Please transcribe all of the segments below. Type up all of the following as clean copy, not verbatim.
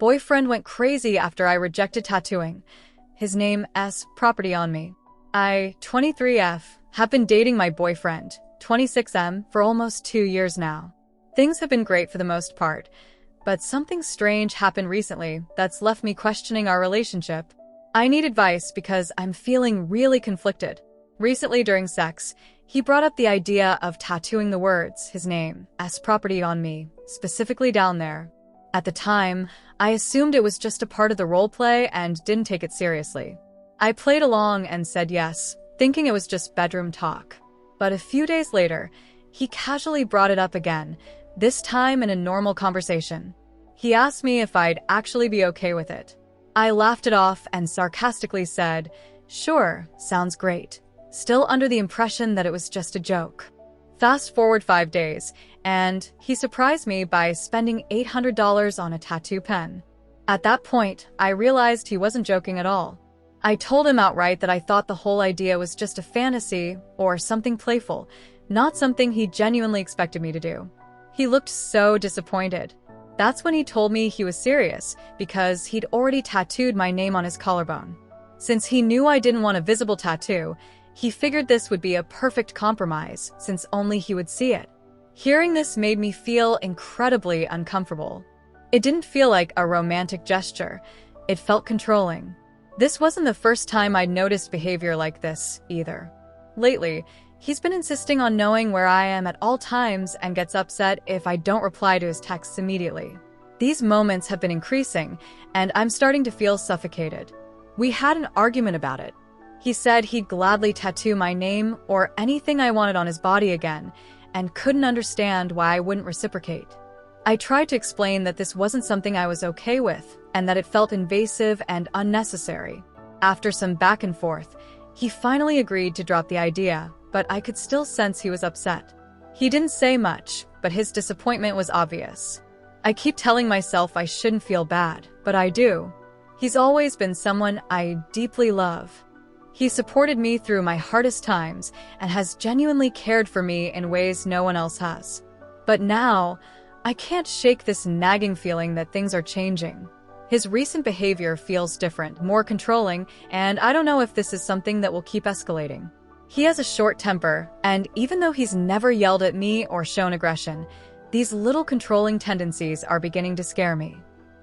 boyfriend went crazy after I rejected tattooing his name S property on me. I, 23F, have been dating my boyfriend, 26M, for almost 2 years now. Things have been great for the most part, but something strange happened recently that's left me questioning our relationship. I need advice because I'm feeling really conflicted. Recently during sex, he brought up the idea of tattooing the words, his name, S property on me, specifically down there. At the time, I assumed it was just a part of the roleplay and didn't take it seriously. I played along and said yes, thinking it was just bedroom talk. But a few days later, he casually brought it up again, this time in a normal conversation. He asked me if I'd actually be okay with it. I laughed it off and sarcastically said, "Sure, sounds great," still under the impression that it was just a joke. Fast forward 5 days, and he surprised me by spending $800 on a tattoo pen. At that point, I realized he wasn't joking at all. I told him outright that I thought the whole idea was just a fantasy or something playful, not something he genuinely expected me to do. He looked so disappointed. That's when he told me he was serious, because he'd already tattooed my name on his collarbone. Since he knew I didn't want a visible tattoo, he figured this would be a perfect compromise, since only he would see it. Hearing this made me feel incredibly uncomfortable. It didn't feel like a romantic gesture. It felt controlling. This wasn't the first time I'd noticed behavior like this, either. Lately, he's been insisting on knowing where I am at all times and gets upset if I don't reply to his texts immediately. These moments have been increasing, and I'm starting to feel suffocated. We had an argument about it. He said he'd gladly tattoo my name or anything I wanted on his body again, and couldn't understand why I wouldn't reciprocate. I tried to explain that this wasn't something I was okay with, and that it felt invasive and unnecessary. After some back and forth, he finally agreed to drop the idea, but I could still sense he was upset. He didn't say much, but his disappointment was obvious. I keep telling myself I shouldn't feel bad, but I do. He's always been someone I deeply love. He supported me through my hardest times and has genuinely cared for me in ways no one else has. But now, I can't shake this nagging feeling that things are changing. His recent behavior feels different, more controlling, and I don't know if this is something that will keep escalating. He has a short temper, and even though he's never yelled at me or shown aggression, these little controlling tendencies are beginning to scare me.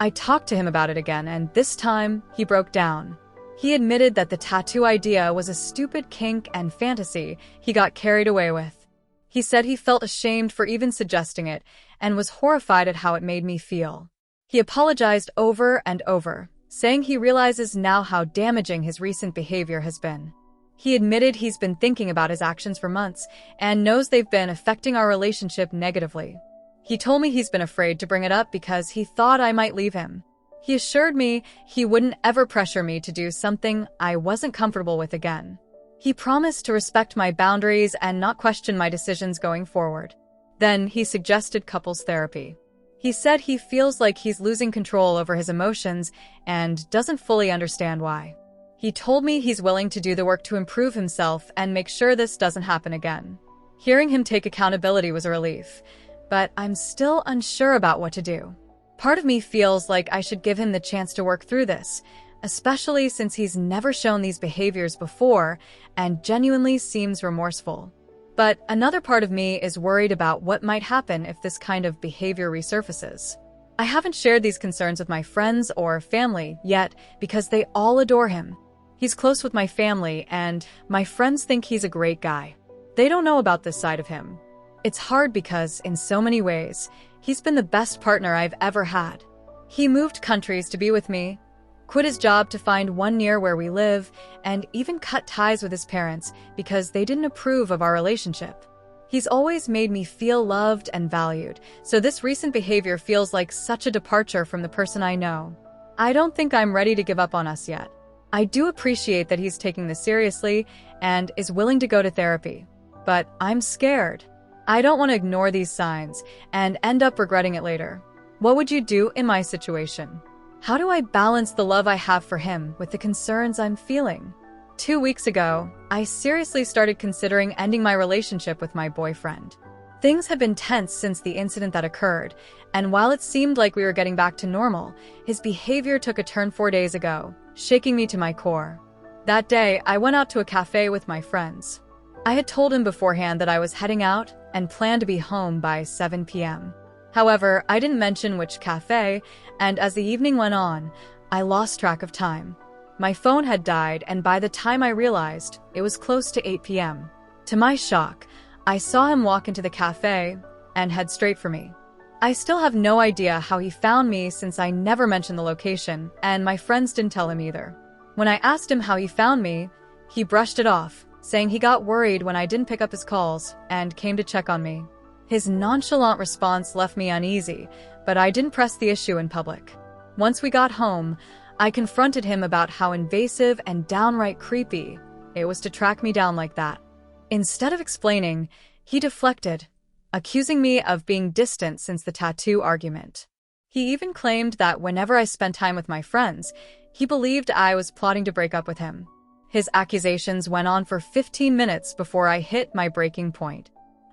I talked to him about it again, and this time, he broke down. He admitted that the tattoo idea was a stupid kink and fantasy he got carried away with. He said he felt ashamed for even suggesting it and was horrified at how it made me feel. He apologized over and over, saying he realizes now how damaging his recent behavior has been. He admitted he's been thinking about his actions for months and knows they've been affecting our relationship negatively. He told me he's been afraid to bring it up because he thought I might leave him. He assured me he wouldn't ever pressure me to do something I wasn't comfortable with again. He promised to respect my boundaries and not question my decisions going forward. Then he suggested couples therapy. He said he feels like he's losing control over his emotions and doesn't fully understand why. He told me he's willing to do the work to improve himself and make sure this doesn't happen again. Hearing him take accountability was a relief, but I'm still unsure about what to do. Part of me feels like I should give him the chance to work through this, especially since he's never shown these behaviors before and genuinely seems remorseful. But another part of me is worried about what might happen if this kind of behavior resurfaces. I haven't shared these concerns with my friends or family yet because they all adore him. He's close with my family, and my friends think he's a great guy. They don't know about this side of him. It's hard because, in so many ways, he's been the best partner I've ever had. He moved countries to be with me, quit his job to find one near where we live, and even cut ties with his parents because they didn't approve of our relationship. He's always made me feel loved and valued, so this recent behavior feels like such a departure from the person I know. I don't think I'm ready to give up on us yet. I do appreciate that he's taking this seriously and is willing to go to therapy, but I'm scared. I don't want to ignore these signs and end up regretting it later. What would you do in my situation? How do I balance the love I have for him with the concerns I'm feeling? 2 weeks ago, I seriously started considering ending my relationship with my boyfriend. Things had been tense since the incident that occurred, and while it seemed like we were getting back to normal, his behavior took a turn 4 days ago, shaking me to my core. That day, I went out to a cafe with my friends. I had told him beforehand that I was heading out and planned to be home by 7 p.m. However, I didn't mention which cafe, and as the evening went on, I lost track of time. My phone had died, and by the time I realized, it was close to 8 p.m. To my shock, I saw him walk into the cafe and head straight for me. I still have no idea how he found me since I never mentioned the location, and my friends didn't tell him either. When I asked him how he found me, he brushed it off, saying he got worried when I didn't pick up his calls and came to check on me. His nonchalant response left me uneasy, but I didn't press the issue in public. Once we got home, I confronted him about how invasive and downright creepy it was to track me down like that. Instead of explaining, he deflected, accusing me of being distant since the tattoo argument. He even claimed that whenever I spent time with my friends, he believed I was plotting to break up with him. His accusations went on for 15 minutes before I hit my breaking point.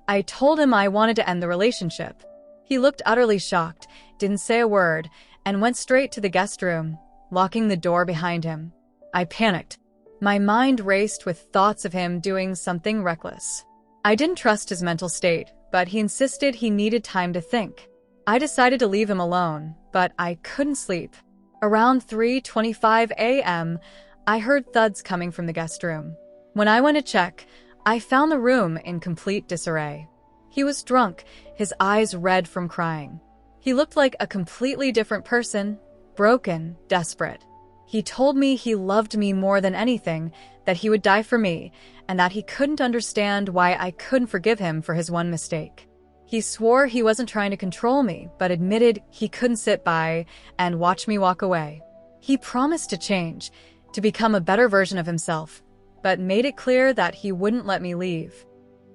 I told him I wanted to end the relationship. He looked utterly shocked, didn't say a word, and went straight to the guest room, locking the door behind him. I panicked. My mind raced with thoughts of him doing something reckless. I didn't trust his mental state, but he insisted he needed time to think. I decided to leave him alone, but I couldn't sleep. Around 3:25 a.m., I heard thuds coming from the guest room. When I went to check, I found the room in complete disarray. He was drunk, his eyes red from crying. He looked like a completely different person, broken, desperate. He told me he loved me more than anything, that he would die for me, and that he couldn't understand why I couldn't forgive him for his one mistake. He swore he wasn't trying to control me, but admitted he couldn't sit by and watch me walk away. He promised to change, to become a better version of himself, but made it clear that he wouldn't let me leave.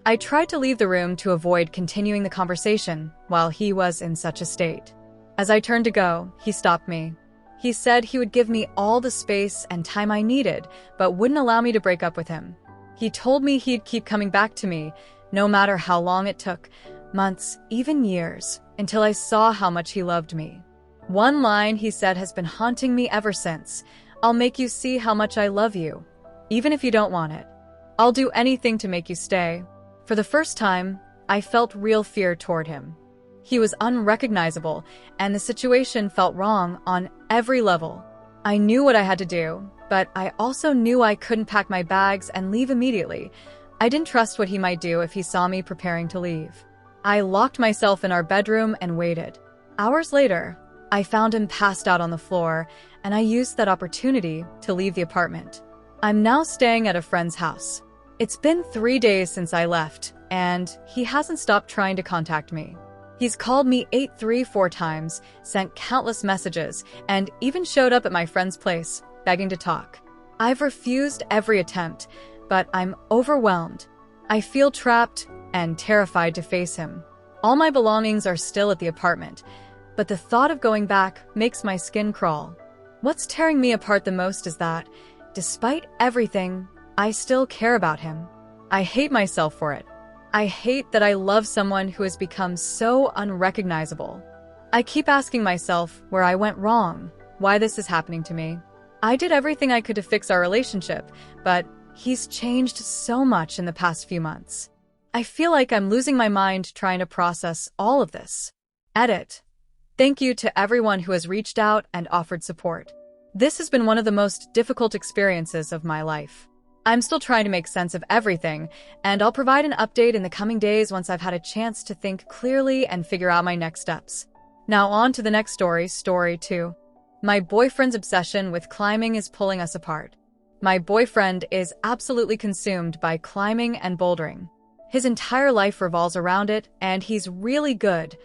I tried to leave the room to avoid continuing the conversation while he was in such a state. As I turned to go, he stopped me. He said he would give me all the space and time I needed, but wouldn't allow me to break up with him. He told me he'd keep coming back to me, no matter how long it took, months, even years, until I saw how much he loved me. One line he said has been haunting me ever since: "I'll make you see how much I love you, even if you don't want it. I'll do anything to make you stay." For the first time, I felt real fear toward him. He was unrecognizable, and the situation felt wrong on every level. I knew what I had to do, but I also knew I couldn't pack my bags and leave immediately. I didn't trust what he might do if he saw me preparing to leave. I locked myself in our bedroom and waited. Hours later, I found him passed out on the floor, and I used that opportunity to leave the apartment. I'm now staying at a friend's house. It's been 3 days since I left, and he hasn't stopped trying to contact me. He's called me 834 times, sent countless messages, and even showed up at my friend's place, begging to talk. I've refused every attempt, but I'm overwhelmed. I feel trapped and terrified to face him. All my belongings are still at the apartment, but the thought of going back makes my skin crawl. What's tearing me apart the most is that, despite everything, I still care about him. I hate myself for it. I hate that I love someone who has become so unrecognizable. I keep asking myself where I went wrong, why this is happening to me. I did everything I could to fix our relationship, but he's changed so much in the past few months. I feel like I'm losing my mind trying to process all of this. Edit. Thank you to everyone who has reached out and offered support. This has been one of the most difficult experiences of my life. I'm still trying to make sense of everything, and I'll provide an update in the coming days once I've had a chance to think clearly and figure out my next steps. Now on to the next story, story 2. My boyfriend's obsession with climbing is pulling us apart. My boyfriend is absolutely consumed by climbing and bouldering. His entire life revolves around it, and he's really good.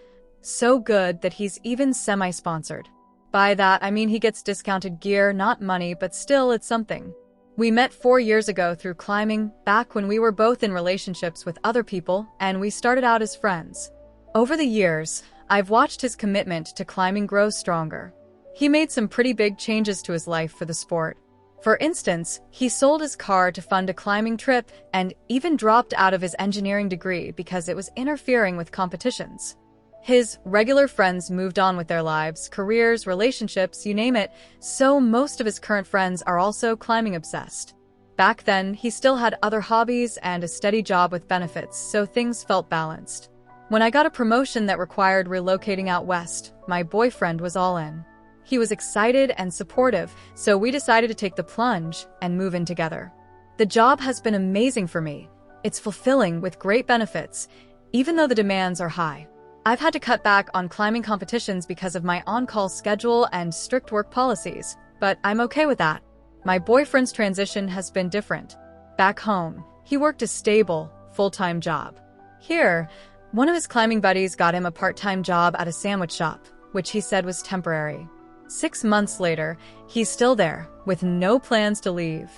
So good that he's even semi-sponsored. By that, I mean he gets discounted gear, not money, but still it's something. We met 4 years ago through climbing, back when we were both in relationships with other people, and we started out as friends. Over the years, I've watched his commitment to climbing grow stronger. He made some pretty big changes to his life for the sport. For instance, he sold his car to fund a climbing trip and even dropped out of his engineering degree because it was interfering with competitions. His regular friends moved on with their lives, careers, relationships, you name it, so most of his current friends are also climbing obsessed. Back then, he still had other hobbies and a steady job with benefits, so things felt balanced. When I got a promotion that required relocating out west, my boyfriend was all in. He was excited and supportive, so we decided to take the plunge and move in together. The job has been amazing for me. It's fulfilling with great benefits, even though the demands are high. I've had to cut back on climbing competitions because of my on-call schedule and strict work policies, but I'm okay with that. My boyfriend's transition has been different. Back home, he worked a stable, full-time job. Here, one of his climbing buddies got him a part-time job at a sandwich shop, which he said was temporary. 6 months later, he's still there, with no plans to leave.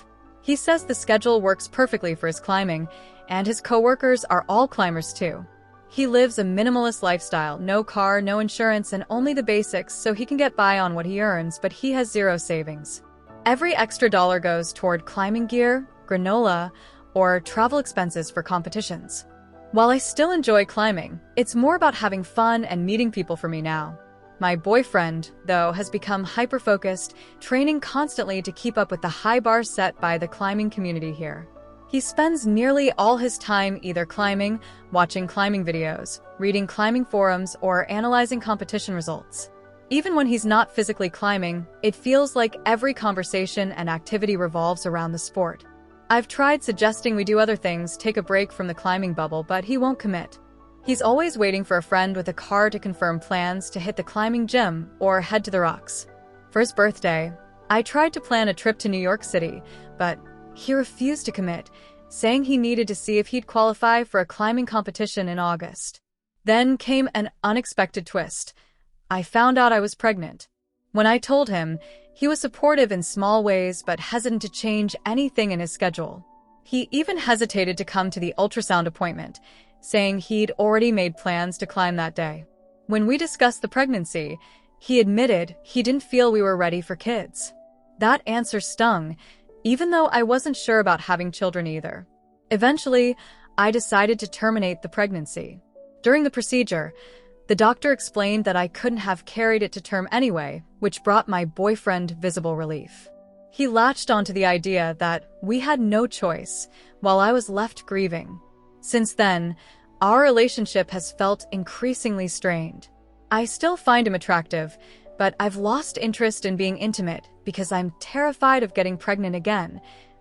He says the schedule works perfectly for his climbing, and his coworkers are all climbers too. He lives a minimalist lifestyle, no car, no insurance, and only the basics so he can get by on what he earns, but he has zero savings. Every extra dollar goes toward climbing gear, granola, or travel expenses for competitions. While I still enjoy climbing, it's more about having fun and meeting people for me now. My boyfriend, though, has become hyper-focused, training constantly to keep up with the high bars set by the climbing community here. He spends nearly all his time either climbing, watching climbing videos, reading climbing forums, or analyzing competition results. Even when he's not physically climbing, it feels like every conversation and activity revolves around the sport. I've tried suggesting we do other things, take a break from the climbing bubble, but he won't commit. He's always waiting for a friend with a car to confirm plans to hit the climbing gym or head to the rocks. For his birthday, I tried to plan a trip to New York City, but he refused to commit, saying he needed to see if he'd qualify for a climbing competition in August. Then came an unexpected twist. I found out I was pregnant. When I told him, he was supportive in small ways but hesitant to change anything in his schedule. He even hesitated to come to the ultrasound appointment, saying he'd already made plans to climb that day. When we discussed the pregnancy, he admitted he didn't feel we were ready for kids. That answer stung, even though I wasn't sure about having children either. Eventually, I decided to terminate the pregnancy. During the procedure, the doctor explained that I couldn't have carried it to term anyway, which brought my boyfriend visible relief. He latched onto the idea that we had no choice, while I was left grieving. Since then, our relationship has felt increasingly strained. I still find him attractive, but I've lost interest in being intimate because I'm terrified of getting pregnant again,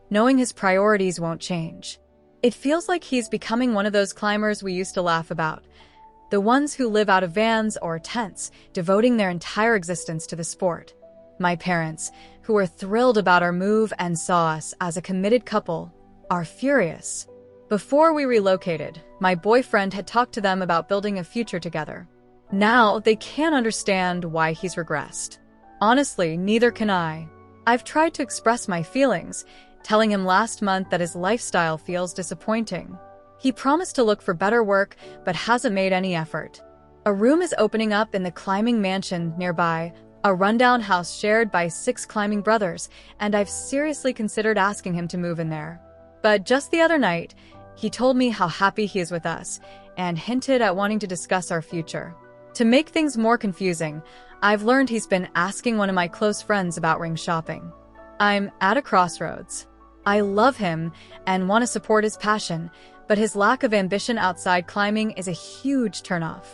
knowing his priorities won't change. It feels like he's becoming one of those climbers we used to laugh about, the ones who live out of vans or tents, devoting their entire existence to the sport. My parents, who were thrilled about our move and saw us as a committed couple, are furious. Before we relocated, my boyfriend had talked to them about building a future together. Now they can't understand why he's regressed. Honestly, neither can I. I've tried to express my feelings, telling him last month that his lifestyle feels disappointing. He promised to look for better work, but hasn't made any effort. A room is opening up in the climbing mansion nearby, a rundown house shared by 6 climbing brothers, and I've seriously considered asking him to move in there. But just the other night, he told me how happy he is with us, and hinted at wanting to discuss our future. To make things more confusing, I've learned he's been asking one of my close friends about ring shopping. I'm at a crossroads. I love him and want to support his passion, but his lack of ambition outside climbing is a huge turnoff.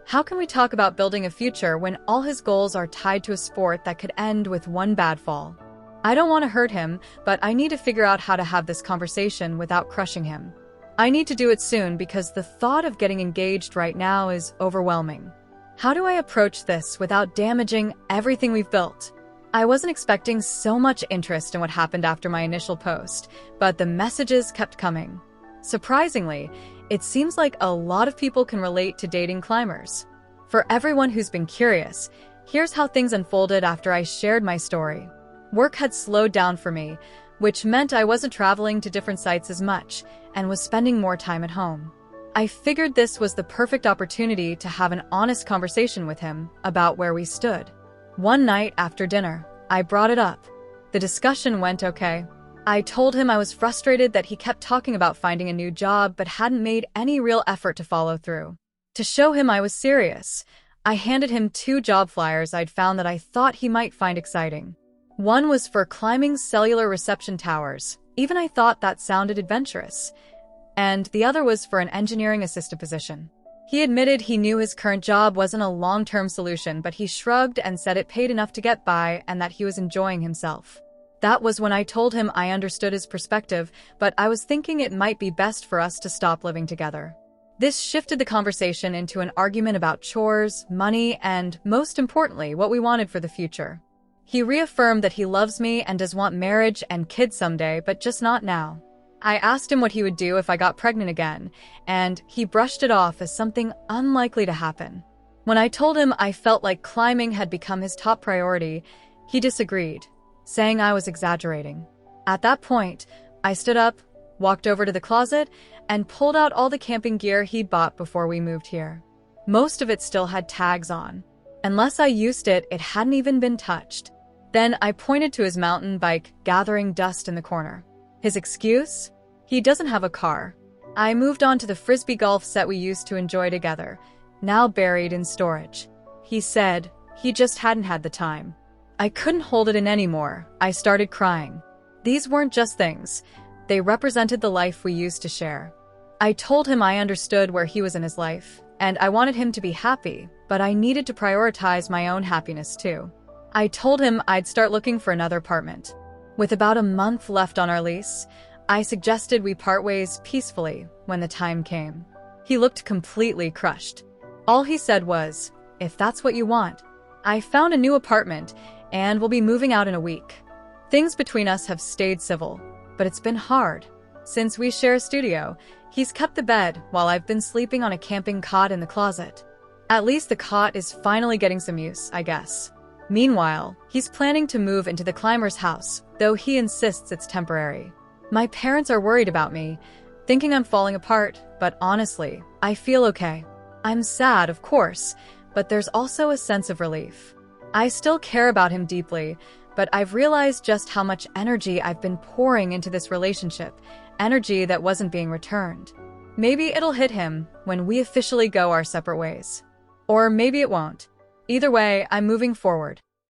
How can we talk about building a future when all his goals are tied to a sport that could end with one bad fall? I don't want to hurt him, but I need to figure out how to have this conversation without crushing him. I need to do it soon because the thought of getting engaged right now is overwhelming. How do I approach this without damaging everything we've built? I wasn't expecting so much interest in what happened after my initial post, but the messages kept coming. Surprisingly, it seems like a lot of people can relate to dating climbers. For everyone who's been curious, here's how things unfolded after I shared my story. Work had slowed down for me, which meant I wasn't traveling to different sites as much and was spending more time at home. I figured this was the perfect opportunity to have an honest conversation with him about where we stood. One night after dinner, I brought it up. The discussion went okay. I told him I was frustrated that he kept talking about finding a new job but hadn't made any real effort to follow through. To show him I was serious, I handed him 2 job flyers I'd found that I thought he might find exciting. One was for climbing cellular reception towers. Even I thought that sounded adventurous. And the other was for an engineering assistant position. He admitted he knew his current job wasn't a long-term solution, but he shrugged and said it paid enough to get by and that he was enjoying himself. That was when I told him I understood his perspective, but I was thinking it might be best for us to stop living together. This shifted the conversation into an argument about chores, money, and, most importantly, what we wanted for the future. He reaffirmed that he loves me and does want marriage and kids someday, but just not now. I asked him what he would do if I got pregnant again, and he brushed it off as something unlikely to happen. When I told him I felt like climbing had become his top priority, he disagreed, saying I was exaggerating. At that point, I stood up, walked over to the closet, and pulled out all the camping gear he'd bought before we moved here. Most of it still had tags on. Unless I used it, it hadn't even been touched. Then I pointed to his mountain bike gathering dust in the corner. His excuse? He doesn't have a car. I moved on to the frisbee golf set we used to enjoy together, now buried in storage. He said he just hadn't had the time. I couldn't hold it in anymore. I started crying. These weren't just things. They represented the life we used to share. I told him I understood where he was in his life, and I wanted him to be happy, but I needed to prioritize my own happiness too. I told him I'd start looking for another apartment. With about a month left on our lease, I suggested we part ways peacefully when the time came. He looked completely crushed. All he said was, "If that's what you want." I found a new apartment, and we'll be moving out in a week. Things between us have stayed civil, but it's been hard. Since we share a studio, he's kept the bed while I've been sleeping on a camping cot in the closet. At least the cot is finally getting some use, I guess. Meanwhile, he's planning to move into the climber's house, though he insists it's temporary. My parents are worried about me, thinking I'm falling apart, but honestly, I feel okay. I'm sad, of course, but there's also a sense of relief. I still care about him deeply, but I've realized just how much energy I've been pouring into this relationship, energy that wasn't being returned. Maybe it'll hit him when we officially go our separate ways. Or maybe it won't. Either way, I'm moving forward.